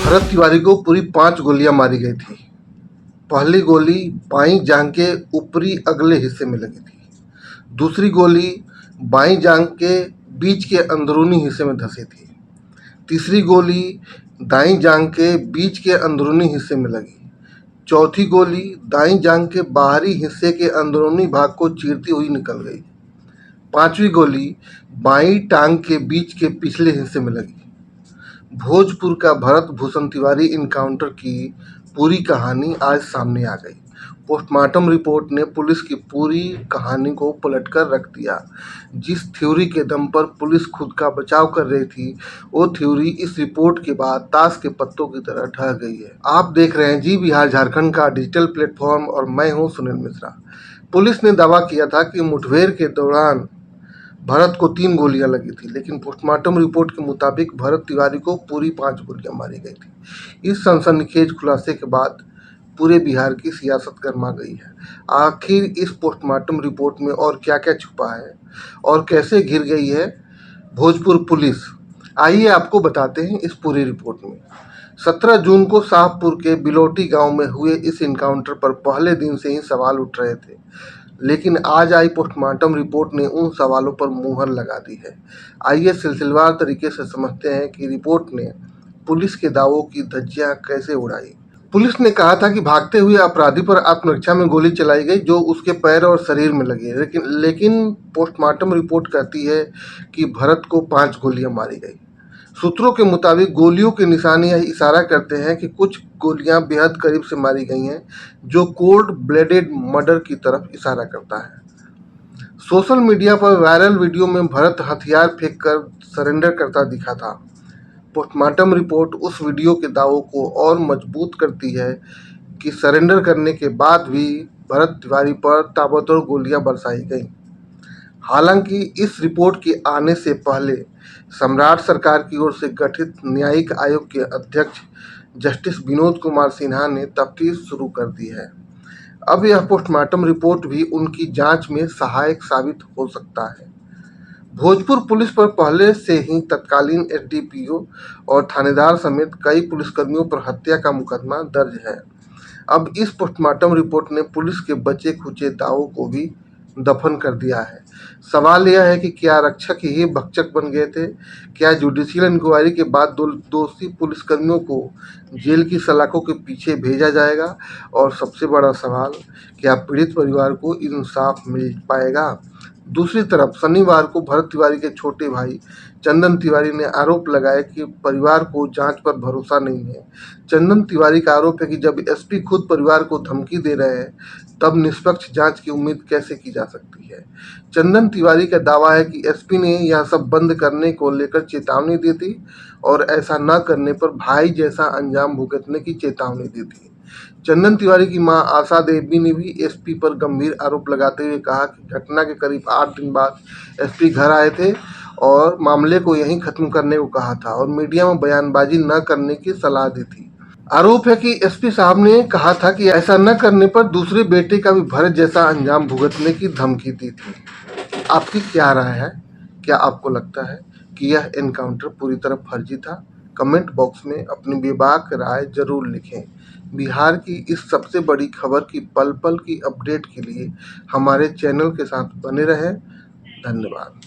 भरत तिवारी को पूरी 5 गोलियां मारी गई थी। पहली गोली बाईं जांघ के ऊपरी अगले हिस्से में लगी थी। दूसरी गोली बाईं जांघ के बीच के अंदरूनी हिस्से में धंसी थी। तीसरी गोली दाईं जांघ के बीच के अंदरूनी हिस्से में लगी। चौथी गोली दाईं जांघ के बाहरी हिस्से के अंदरूनी भाग को चीरती हुई निकल गई। पांचवी गोली बाईं टांग के बीच के पिछले हिस्से में लगी। भोजपुर का भरत भूषण तिवारी इनकाउंटर की पूरी कहानी आज सामने आ गई। पोस्टमार्टम रिपोर्ट ने पुलिस की पूरी कहानी को पलटकर रख दिया। जिस थ्योरी के दम पर पुलिस खुद का बचाव कर रही थी, वो थ्योरी इस रिपोर्ट के बाद ताश के पत्तों की तरह ढह गई है। आप देख रहे हैं जी बिहार झारखंड का डिजिटल प्लेटफॉर्म और मैं हूं सुनील मिश्रा। पुलिस ने दावा किया था कि मुठभेड़ के दौरान भरत को 3 गोलियां लगी थी, लेकिन पोस्टमार्टम रिपोर्ट के मुताबिक भरत तिवारी को पूरी 5 गोलियां मारी गई थी। इस सनसनीखेज खुलासे के बाद पूरे बिहार की सियासत गर्मा गई है। आखिर इस पोस्टमार्टम रिपोर्ट में और क्या क्या छुपा है और कैसे घिर गई है भोजपुर पुलिस, आइए आपको बताते हैं इस पूरी रिपोर्ट में। 17 जून को शाहपुर के बिलोटी गांव में हुए इस इनकाउंटर पर पहले दिन से ही सवाल उठ रहे थे, लेकिन आज आई पोस्टमार्टम रिपोर्ट ने उन सवालों पर मुहर लगा दी है। आइए सिलसिलेवार तरीके से समझते हैं कि रिपोर्ट ने पुलिस के दावों की धज्जियां कैसे उड़ाई। पुलिस ने कहा था कि भागते हुए अपराधी पर आत्मरक्षा में गोली चलाई गई जो उसके पैर और शरीर में लगी, लेकिन पोस्टमार्टम रिपोर्ट कहती है कि भरत को 5 गोलियां मारी गई। सूत्रों के मुताबिक गोलियों के निशान यह इशारा करते हैं कि कुछ गोलियां बेहद करीब से मारी गई हैं, जो कोल्ड ब्लडेड मर्डर की तरफ इशारा करता है। सोशल मीडिया पर वायरल वीडियो में भरत हथियार फेंककर सरेंडर करता दिखा था। पोस्टमार्टम रिपोर्ट उस वीडियो के दावों को और मजबूत करती है कि सरेंडर करने के बाद भी भरत तिवारी पर ताबड़तोड़ गोलियां बरसाई गईं। हालांकि इस रिपोर्ट के आने से पहले सम्राट सरकार की ओर से गठित न्यायिक आयोग के अध्यक्ष जस्टिस विनोद कुमार सिन्हा ने तफ्तीश शुरू कर दी है। अब यह पोस्टमार्टम रिपोर्ट भी उनकी जांच में सहायक साबित हो सकता है। भोजपुर पुलिस पर पहले से ही तत्कालीन एसडीपीओ और थानेदार समेत कई पुलिसकर्मियों पर हत्या का मुकदमा दर्ज है। अब इस पोस्टमार्टम रिपोर्ट ने पुलिस के बचे खुचे दावों को भी दफन कर दिया है। सवाल यह है कि क्या रक्षक ही भक्षक बन गए थे? क्या जुडिशियल इंक्वायरी के बाद दोषी पुलिसकर्मियों को जेल की सलाखों के पीछे भेजा जाएगा? और सबसे बड़ा सवाल, क्या पीड़ित परिवार को इंसाफ मिल पाएगा? दूसरी तरफ शनिवार को भरत तिवारी के छोटे भाई चंदन तिवारी ने आरोप लगाया कि परिवार को जांच पर भरोसा नहीं है। चंदन तिवारी का आरोप है कि जब एसपी खुद परिवार को धमकी दे रहे हैं, तब निष्पक्ष जांच की उम्मीद कैसे की जा सकती है। चंदन तिवारी का दावा है कि एसपी ने यह सब बंद करने को लेकर चेतावनी दी थी और ऐसा न करने पर भाई जैसा अंजाम भुगतने की चेतावनी दी थी। चंदन तिवारी की मां आशा देवी ने भी एसपी पर गंभीर आरोप लगाते हुए कहा कि घटना के करीब 8 दिन बाद एसपी घर आए थे और मामले को यहीं खत्म करने को कहा था और मीडिया में बयानबाजी न करने की सलाह दी थी। आरोप है कि एसपी साहब ने कहा था कि ऐसा न करने पर दूसरे बेटे का भी भरत जैसा अंजाम भुगतने की धमकी दी थी। आपकी क्या राय है? क्या आपको लगता है कि यह एनकाउंटर पूरी तरह फर्जी था? कमेंट बॉक्स में अपनी बेबाक राय जरूर लिखें। बिहार की इस सबसे बड़ी खबर की पल पल की अपडेट के लिए हमारे चैनल के साथ बने रहें। धन्यवाद।